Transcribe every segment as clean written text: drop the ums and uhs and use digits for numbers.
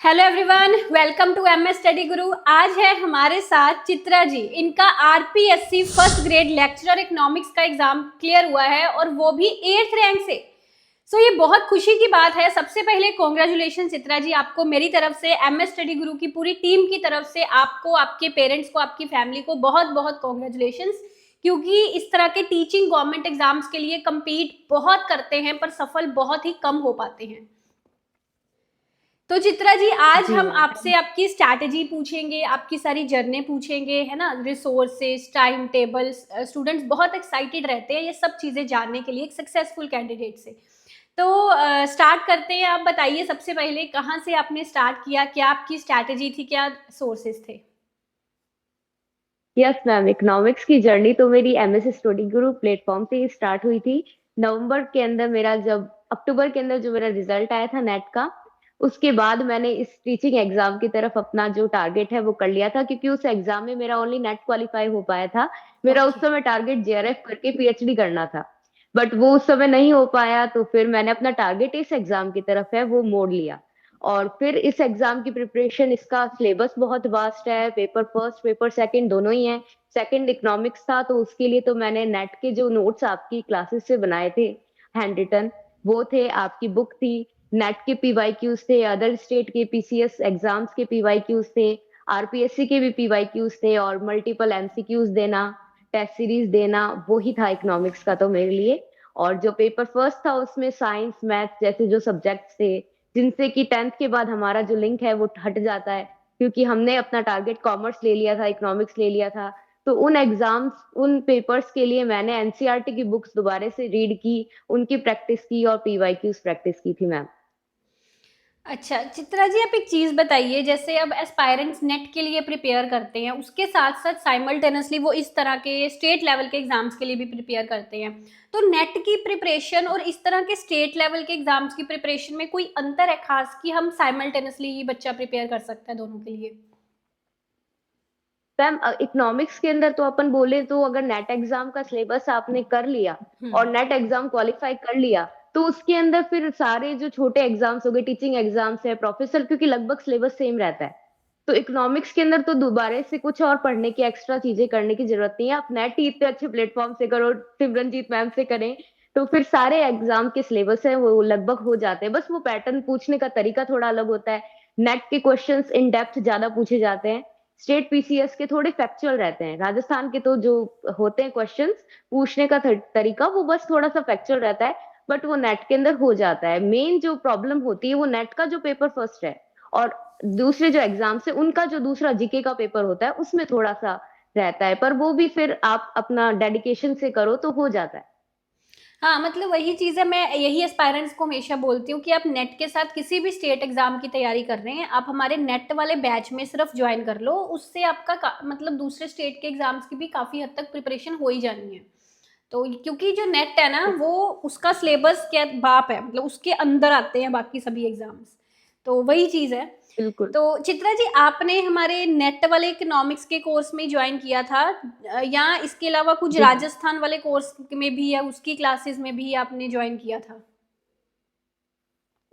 Hello everyone, welcome to MS Study Guru. आज है हमारे साथ चित्रा जी। इनका RPSC first grade lecturer economics का एग्जाम क्लियर हुआ है और वो भी 8th रैंक से। ये बहुत खुशी की बात है। सबसे पहले कॉन्ग्रेचुलेशन चित्रा जी, आपको मेरी तरफ से, एमएस स्टडी गुरु की पूरी टीम की तरफ से आपको, आपके पेरेंट्स को, आपकी फैमिली को बहुत बहुत कॉन्ग्रेचुलेशन। क्योंकि इस तरह के टीचिंग गवर्नमेंट एग्जाम्स के लिए compete बहुत करते हैं पर सफल बहुत ही कम हो पाते हैं। तो चित्रा जी, आज जी हम मैम। आपसे आपकी स्ट्रैटेजी पूछेंगे, आपकी सारी जर्नी पूछेंगे, है ना, रिसोर्सेज, टाइम टेबल्स। स्टूडेंट्स बहुत एक्साइटेड रहते हैं ये सब चीजें जानने के लिए एक सक्सेसफुल कैंडिडेट से। तो स्टार्ट करते हैं। आप बताइए सबसे पहले कहाँ से आपने स्टार्ट किया, क्या आपकी स्ट्रैटेजी थी, क्या सोर्सेज थे? यस मैम, इकोनॉमिक्स की जर्नी तो मेरी एमएस स्टडी गुरु प्लेटफॉर्म से ही स्टार्ट हुई थी। नवंबर के अंदर मेरा जब अक्टूबर के अंदर जो मेरा रिजल्ट आया था नेट का, उसके बाद मैंने इस टीचिंग एग्जाम की तरफ अपना जो टारगेट है वो कर लिया था, क्योंकि उस एग्जाम में मेरा ओनली नेट क्वालिफाई हो पाया था। मेरा उस ओके। समय टारगेट जेआरएफ करके पीएचडी करना था, बट वो उस समय नहीं हो पाया। तो फिर मैंने अपना टारगेट इस एग्जाम की तरफ है वो मोड़ लिया। और फिर इस एग्जाम की प्रिपरेशन, इसका सिलेबस बहुत वास्ट है, पेपर फर्स्ट पेपर सेकंड दोनों ही है। सेकंड इकोनॉमिक्स था, तो उसके लिए तो मैंने नेट के जो नोट्स आपकी क्लासेस से बनाए थे, हैंड रिटन, वो थे। आपकी बुक थी, नेट के पीवाईक्यूज थे, अदर स्टेट के पीसीएस एग्जाम्स के पीवाईक्यूज थे, आरपीएससी के भी पीवाईक्यूज थे, और मल्टीपल एमसीक्यूज देना, टेस्ट सीरीज देना, वो ही था इकोनॉमिक्स का तो मेरे लिए। और जो पेपर फर्स्ट था उसमें साइंस मैथ जैसे जो सब्जेक्ट्स थे, जिनसे कि टेंथ के बाद हमारा जो लिंक है वो हट जाता है, क्योंकि हमने अपना टारगेट कॉमर्स ले लिया था, इकोनॉमिक्स ले लिया था। तो उन एग्जाम्स, उन पेपर्स के लिए मैंने एनसीईआरटी की बुक्स दोबारा से रीड की, उनकी प्रैक्टिस की और पीवाईक्यूज प्रैक्टिस की थी मैम। अच्छा चित्रा जी, आप एक चीज़ बताइए, जैसे अब एस्पायरेंट्स नेट के लिए प्रिपेयर करते हैं, उसके साथ साथ साइमल्टेनियसली वो इस तरह के स्टेट लेवल के एग्जाम्स के लिए भी प्रिपेयर करते हैं। तो नेट की प्रिपरेशन और इस तरह के स्टेट लेवल के एग्जाम्स की प्रिपरेशन में कोई अंतर है खास, कि हम साइमल्टेनियसली ही बच्चा प्रिपेयर कर सकता है दोनों के लिए? मैम, इकोनॉमिक्स के अंदर तो अपन बोले तो अगर नेट एग्जाम का सिलेबस आपने कर लिया और हम्म। नेट एग्जाम क्वालिफाई कर लिया, तो उसके अंदर फिर सारे जो छोटे एग्जाम्स हो गए, टीचिंग एग्जाम्स है, प्रोफेसर, क्योंकि लगभग सिलेबस सेम रहता है। तो इकोनॉमिक्स के अंदर तो दोबारा से कुछ और पढ़ने की, एक्स्ट्रा चीजें करने की जरूरत नहीं है। आप नेट ही इतने अच्छे प्लेटफॉर्म से करो, सिमरनजीत मैम से करें, तो फिर सारे एग्जाम के सिलेबस है वो लगभग हो जाते हैं। बस वो पैटर्न पूछने का तरीका थोड़ा अलग होता है। नेट के क्वेश्चंस इन डेप्थ ज्यादा पूछे जाते हैं, स्टेट पीसीएस के थोड़े फैक्चुअल रहते हैं। राजस्थान के तो जो होते हैं क्वेश्चंस पूछने का तरीका, वो बस थोड़ा सा फैक्चुअल रहता है, बट वो नेट के अंदर हो जाता है। मेन जो प्रॉब्लम होती है वो नेट का जो पेपर फर्स्ट है, और दूसरे जो एग्जाम्स है उनका जो दूसरा जीके का पेपर होता है उसमें थोड़ा सा रहता है, पर वो भी फिर आप अपना डेडिकेशन से करो तो हो जाता है। हाँ, मतलब वही चीज़ है, मैं यही एस्पायरेंट्स को हमेशा बोलती हूँ कि आप नेट के साथ किसी भी स्टेट एग्जाम की तैयारी कर रहे हैं, आप हमारे नेट वाले बैच में सिर्फ ज्वाइन कर लो। उससे आपका मतलब दूसरे स्टेट के एग्जाम्स की भी काफ़ी हद तक प्रिपरेशन हो ही जानी है। तो क्योंकि जो नेट है ना, वो उसका सिलेबस क्या बाप है, मतलब उसके अंदर आते हैं बाकी सभी एग्जाम्स। तो वही चीज़ है। बिल्कुल। तो चित्रा जी, आपने हमारे नेट वाले इकोनॉमिक्स के कोर्स में ज्वाइन किया था, या इसके अलावा कुछ जी, राजस्थान वाले कोर्स में भी या उसकी क्लासेस में भी आपने ज्वाइन किया था?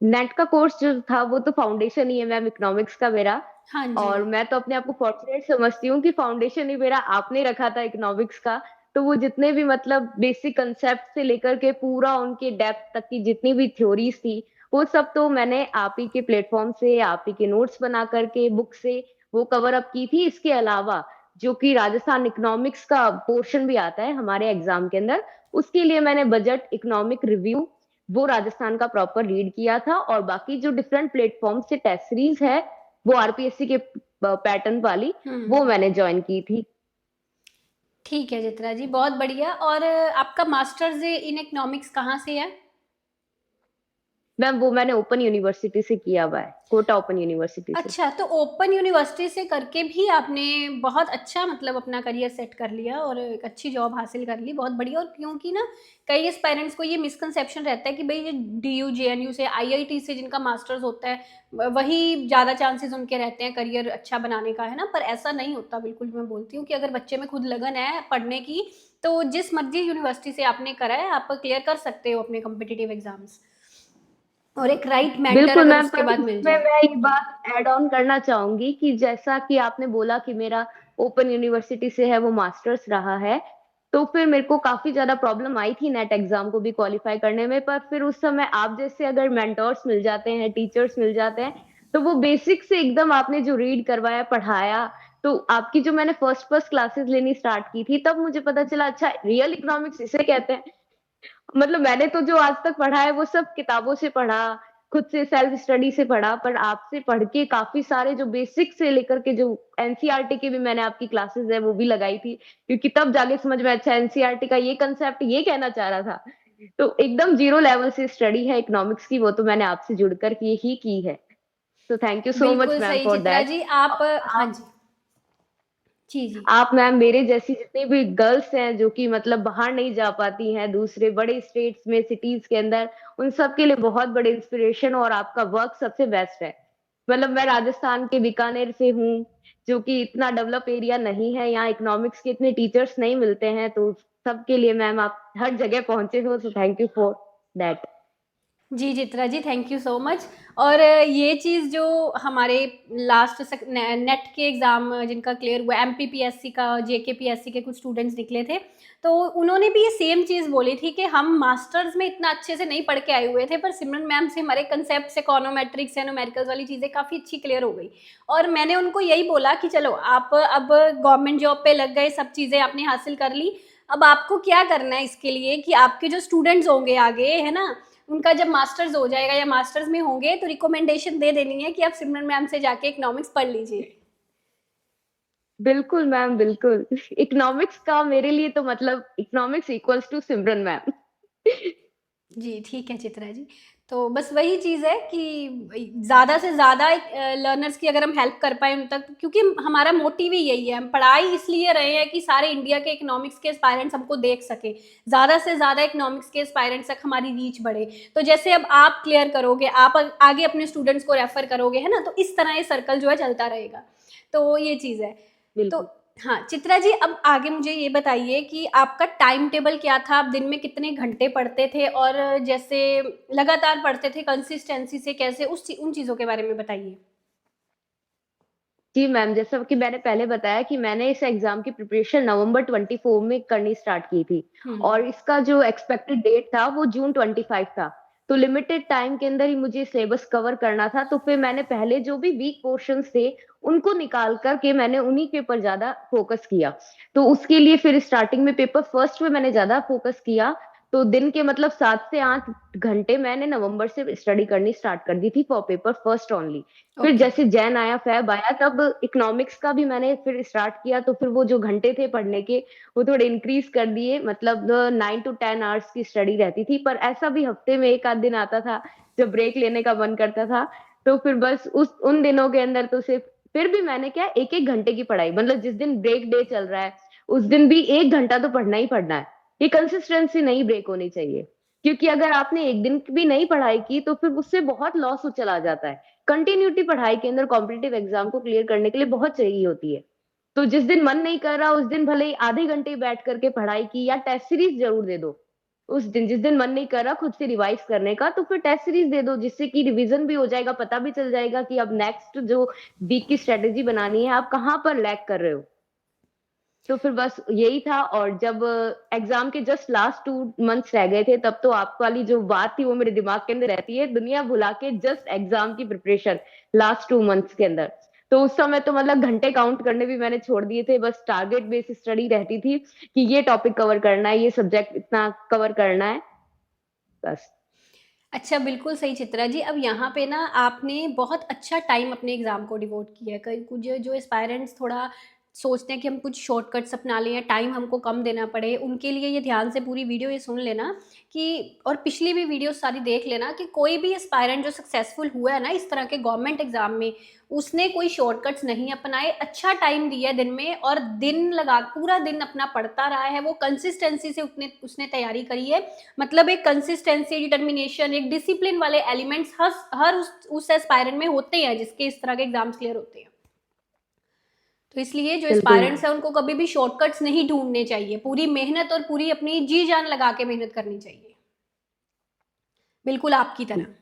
नेट का कोर्स जो था वो तो फाउंडेशन ही है मैम, इकोनॉमिक्स का मेरा। हाँ जी। और मैं तो अपने आप को फॉर्चुनेट समझती हूँ कि फाउंडेशन ही मेरा आपने रखा था इकोनॉमिक्स का। तो वो जितने भी मतलब बेसिक कंसेप्ट से लेकर के पूरा उनके डेप्थ तक की जितनी भी थ्योरीज थी, वो सब तो मैंने आप ही के प्लेटफॉर्म से, आप ही के नोट्स बना करके, बुक से वो कवर अप की थी। इसके अलावा जो कि राजस्थान इकोनॉमिक्स का पोर्शन भी आता है हमारे एग्जाम के अंदर, उसके लिए मैंने बजट, इकोनॉमिक रिव्यू, वो राजस्थान का प्रॉपर रीड किया था। और बाकी जो डिफरेंट प्लेटफॉर्म से टेस्ट सीरीज है, वो आरपीएससी के पैटर्न वाली, वो हम्म। मैंने ज्वाइन की थी। ठीक है चित्रा जी, बहुत बढ़िया। और आपका मास्टर्स इन इकोनॉमिक्स कहाँ से है? मैम, वो मैंने ओपन यूनिवर्सिटी से किया हुआ है, कोटा ओपन यूनिवर्सिटी से। अच्छा, तो ओपन यूनिवर्सिटी से करके भी आपने बहुत अच्छा मतलब अपना करियर सेट कर लिया और एक अच्छी जॉब हासिल कर ली, बहुत बढ़िया। और क्योंकि ना कई पेरेंट्स को ये मिसकंसेप्शन रहता है कि भाई ये डीयू जेएनयू से, आईआईटी से जिनका मास्टर्स होता है वही ज़्यादा चांसेस उनके रहते हैं करियर अच्छा बनाने का, है ना, पर ऐसा नहीं होता बिल्कुल। मैं बोलती हूँ कि अगर बच्चे में खुद लगन है पढ़ने की, तो जिस मर्जी यूनिवर्सिटी से आपने करा है आप क्लियर कर सकते हो अपने कम्पिटिटिव एग्जाम्स। और एक राइट मेंटर बिल्कुल अगर मैम, उसके पर बाद मिल इसमें जाए। मैं एक बात ऐड ऑन करना चाहूंगी कि जैसा कि आपने बोला कि मेरा ओपन यूनिवर्सिटी से है वो मास्टर्स रहा है, तो फिर मेरे को काफी ज्यादा प्रॉब्लम आई थी नेट एग्जाम को भी क्वालिफाई करने में। पर फिर उस समय आप जैसे अगर मेंटोर्स मिल जाते हैं, टीचर्स मिल जाते हैं, तो वो बेसिक से एकदम आपने जो रीड करवाया, पढ़ाया, तो आपकी जो मैंने फर्स्ट फर्स्ट क्लासेस लेनी स्टार्ट की थी, तब मुझे पता चला अच्छा रियल इकोनॉमिक्स इसे कहते हैं। मतलब मैंने तो जो आज तक पढ़ा है वो सब किताबों से पढ़ा, खुद से सेल्फ स्टडी से पढ़ा, पर आपसे पढ़ के काफी सारे जो बेसिक से लेकर के जो एनसीईआरटी की भी मैंने आपकी क्लासेस है वो भी लगाई थी, क्योंकि तब जाके समझ में अच्छा एनसीईआरटी का ये कंसेप्ट ये कहना चाह रहा था। तो एकदम जीरो लेवल से स्टडी है इकोनॉमिक्स की, वो तो मैंने आपसे जुड़ कर के ही की है। तो थैंक यू सो मच बिल्कुल मैम सही फॉर चित्रा दैट। जी, आप हाँ जी, जी जी। आप मैम मेरे जैसी जितनी भी गर्ल्स हैं जो कि मतलब बाहर नहीं जा पाती हैं दूसरे बड़े स्टेट्स में, सिटीज के अंदर, उन सब के लिए बहुत बड़े इंस्पिरेशन, और आपका वर्क सबसे बेस्ट है। मतलब मैं राजस्थान के बीकानेर से हूँ, जो कि इतना डेवलप एरिया नहीं है, यहाँ इकोनॉमिक्स के इतने टीचर्स नहीं मिलते हैं, तो सबके लिए मैम आप हर जगह पहुंचे हो, तो थैंक यू फॉर दैट। जी Chitra ji, thank you so much. और ये चीज़ जो हमारे लास्ट नेट के एग्ज़ाम जिनका क्लियर हुआ, एमपीपीएससी का, जेकेपीएससी के कुछ स्टूडेंट्स निकले थे, तो उन्होंने भी ये सेम चीज़ बोली थी कि हम मास्टर्स में इतना अच्छे से नहीं पढ़ के आए हुए थे, पर सिमरन मैम से हमारे कंसेप्ट, इकोनोमेट्रिक्स, न्यूमेरिकल्स वाली चीज़ें काफ़ी अच्छी क्लियर हो गई। और मैंने उनको यही बोला कि चलो आप अब गवर्नमेंट जॉब पे लग गए, सब चीज़ें आपने हासिल कर ली, अब आपको क्या करना है इसके लिए कि आपके जो स्टूडेंट्स होंगे आगे, है ना, उनका जब मास्टर्स हो जाएगा या मास्टर्स में होंगे, तो रिकमेंडेशन दे देनी है कि आप सिमरन मैम से जाके इकोनॉमिक्स पढ़ लीजिए। बिल्कुल मैम, बिल्कुल। इकोनॉमिक्स का मेरे लिए तो मतलब economics equals to Simran ma'am. जी, ठीक है चित्रा जी। तो बस वही चीज़ है कि ज़्यादा से ज़्यादा लर्नर्स की अगर हम हेल्प कर पाएँ उन तक, क्योंकि हमारा मोटिव ही यही है, हम पढ़ाई इसलिए रहे हैं कि सारे इंडिया के इकोनॉमिक्स के एस्पायरेंट्स हमको देख सकें, ज़्यादा से ज़्यादा इकोनॉमिक्स के एस्पायरेंट्स तक हमारी रीच बढ़े। तो जैसे अब आप क्लियर करोगे, आप आगे अपने स्टूडेंट्स को रेफर करोगे, है ना, तो इस तरह ये सर्कल जो है चलता रहेगा। तो ये चीज़ है। तो बिल्कुल। हाँ चित्रा जी, अब आगे मुझे ये बताइए कि आपका टाइम टेबल क्या था, आप दिन में कितने घंटे पढ़ते थे, और जैसे लगातार पढ़ते थे कंसिस्टेंसी से कैसे, उन चीज़ों के बारे में बताइए। जी मैम, जैसा कि मैंने पहले बताया कि मैंने इस एग्जाम की प्रिपरेशन नवंबर 24 में करनी स्टार्ट की थी, और इसका जो एक्सपेक्टेड डेट था वो जून 25 था। तो लिमिटेड टाइम के अंदर ही मुझे सिलेबस कवर करना था, तो फिर मैंने पहले जो भी वीक पोर्शंस थे उनको निकाल करके मैंने उन्हीं के ऊपर ज्यादा फोकस किया। तो उसके लिए फिर स्टार्टिंग में पेपर फर्स्ट में मैंने ज्यादा फोकस किया, तो दिन के मतलब 7 से 8 घंटे मैंने नवंबर से स्टडी करनी स्टार्ट कर दी थी फॉर पेपर फर्स्ट ओनली। फिर ओके। जैसे जैन आया, फेब आया, तब इकोनॉमिक्स का भी मैंने फिर स्टार्ट किया, तो फिर वो जो घंटे थे पढ़ने के वो थोड़े इंक्रीज कर दिए, मतलब 9 to 10 आवर्स की स्टडी रहती थी। पर ऐसा भी हफ्ते में एक आध दिन आता था जब ब्रेक लेने का मन करता था, तो फिर बस उस उन दिनों के अंदर तो सिर्फ फिर भी मैंने क्या 1 1 घंटे की पढ़ाई, मतलब जिस दिन ब्रेक डे चल रहा है उस दिन भी 1 घंटा तो पढ़ना ही पढ़ना है। ये कंसिस्टेंसी नहीं ब्रेक होनी चाहिए, क्योंकि अगर आपने एक दिन भी नहीं पढ़ाई की तो फिर उससे बहुत लॉस हो चला जाता है। कंटिन्यूटी पढ़ाई के अंदर कॉम्पिटिटिव एग्जाम को क्लियर करने के लिए बहुत चाहिए होती है। तो जिस दिन मन नहीं कर रहा उस दिन भले ही आधे घंटे बैठ करके पढ़ाई की, या टेस्ट सीरीज जरूर दे दो। उस दिन जिस दिन मन नहीं कर रहा खुद से रिवाइज करने का, तो फिर टेस्ट सीरीज दे दो, जिससे कि रिवीजन भी हो जाएगा, पता भी चल जाएगा कि अब नेक्स्ट जो वीक की स्ट्रेटेजी बनानी है आप कहाँ पर लैग कर रहे हो। तो फिर बस यही था। और जब एग्जाम के जस्ट लास्ट 2 मंथ्स रह गए थे, तब तो आप वाली जो बात थी वो मेरे दिमाग के अंदर रहती है, दुनिया भुला के जस्ट एग्जाम की प्रिपरेशन लास्ट 2 मंथ्स के अंदर। तो उस समय तो मतलब घंटे काउंट करने भी मैंने छोड़ दिए थे, बस टारगेट बेस्ड स्टडी रहती थी कि ये टॉपिक कवर करना है, ये सब्जेक्ट इतना कवर करना है, बस। अच्छा, बिल्कुल सही चित्रा जी। अब यहाँ पे ना आपने बहुत अच्छा टाइम अपने एग्ज़ाम को डिवोट किया है। कई कुछ जो एस्पायरेंट्स थोड़ा सोचते हैं कि हम कुछ शॉर्टकट्स अपना लें या टाइम हमको कम देना पड़े, उनके लिए ये ध्यान से पूरी वीडियो ये सुन लेना कि, और पिछली भी वीडियो सारी देख लेना कि कोई भी एस्पायरेंट जो सक्सेसफुल हुआ है ना इस तरह के गवर्नमेंट एग्जाम में, उसने कोई शॉर्टकट्स नहीं अपनाए, अच्छा टाइम दिया है दिन में, और दिन लगा पूरा दिन अपना पढ़ता रहा है, वो कंसिस्टेंसी से उसने तैयारी करी है। मतलब एक कंसिस्टेंसी, डिटर्मिनेशन, एक डिसिप्लिन वाले एलिमेंट्स हर उस एस्पायरेंट में होते हैं जिसके इस तरह के एग्जाम्स क्लियर होते हैं। तो इसलिए जो बिल्कुल एस्पायरेंट्स हैं उनको कभी भी शॉर्टकट्स नहीं ढूंढने चाहिए, पूरी मेहनत और पूरी अपनी जी जान लगा के मेहनत करनी चाहिए, बिल्कुल आपकी मैम। तरह।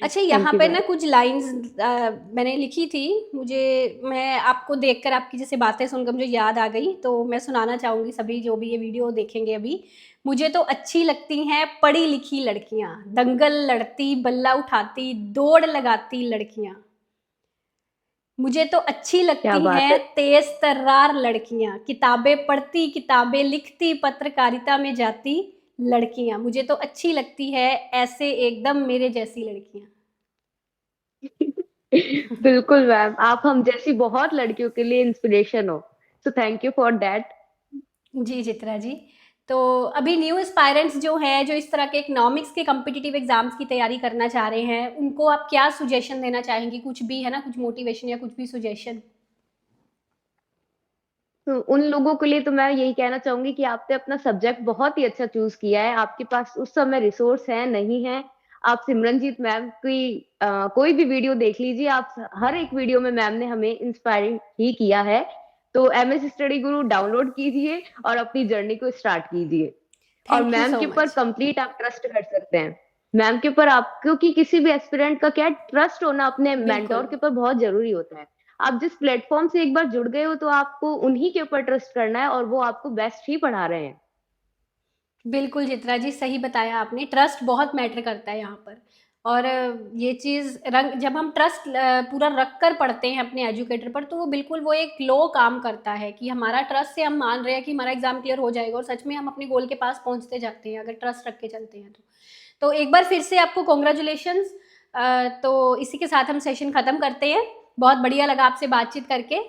अच्छा, यहाँ थैंक यू पे मैम। ना कुछ लाइन्स मैंने लिखी थी, मैं आपको देखकर, आपकी जैसे बातें सुनकर मुझे याद आ गई, तो मैं सुनाना चाहूँगी सभी जो भी ये वीडियो देखेंगे अभी। मुझे तो अच्छी लगती हैं पढ़ी लिखी लड़कियाँ, दंगल लड़ती, बल्ला उठाती, दौड़ लगाती लड़कियाँ। मुझे तो अच्छी क्या लगती बात हैं है। तेज तर्रार लड़कियां, किताबें पढ़ती, किताबें लिखती, पत्रकारिता में जाती लड़कियां। मुझे तो अच्छी लगती है ऐसे एकदम मेरे जैसी लड़कियां। बिल्कुल मैम, आप हम जैसी बहुत लड़कियों के लिए इंस्पिरेशन हो, so thank you for that. जी चित्रा जी। तो अभी न्यू एस्पायरेंट्स जो हैं, जो इस तरह के इकोनॉमिक्स के कॉम्पिटिटिव एग्जाम्स की तैयारी करना चाह रहे हैं, उनको आप क्या सुजेशन देना चाहेंगी? कुछ भी है ना, कुछ मोटिवेशन या कुछ भी सुजेशन? तो उन लोगों के लिए तो मैं यही कहना चाहूंगी कि आपने अपना सब्जेक्ट बहुत ही अच्छा चूज किया है। आपके पास उस समय रिसोर्स है नहीं है, आप सिमरनजीत मैम की कोई भी वीडियो देख लीजिए, आप हर एक वीडियो में मैम ने हमें इंस्पायरिंग ही किया है। तो एमएस स्टडी गुरु डाउनलोड कीजिए और अपनी जर्नी को स्टार्ट कीजिए। और थैंक यू मैम सो के ऊपर मच। कंप्लीट आप ट्रस्ट कर सकते हैं। मैम के ऊपर आप, क्योंकि किसी भी एस्पिरेंट का क्या ट्रस्ट होना अपने मेंटोर बिल्कुल। के ऊपर बहुत जरूरी होता है। आप जिस प्लेटफॉर्म से एक बार जुड़ गए हो तो आपको उन्हीं के ऊपर ट्रस्ट करना है, और वो आपको बेस्ट ही पढ़ा रहे हैं। बिल्कुल चित्रा जी, सही बताया आपने, ट्रस्ट बहुत मैटर करता है यहाँ पर। और ये चीज़ रंग जब हम ट्रस्ट पूरा रख कर पढ़ते हैं अपने एजुकेटर पर, तो वो बिल्कुल वो एक लो काम करता है कि हमारा ट्रस्ट से हम मान रहे हैं कि हमारा एग्जाम क्लियर हो जाएगा, और सच में हम अपने गोल के पास पहुंचते जाते हैं अगर ट्रस्ट रख के चलते हैं तो एक बार फिर से आपको कॉन्ग्रेचुलेशंस। तो इसी के साथ हम सेशन ख़त्म करते हैं। बहुत बढ़िया लगा आपसे बातचीत करके।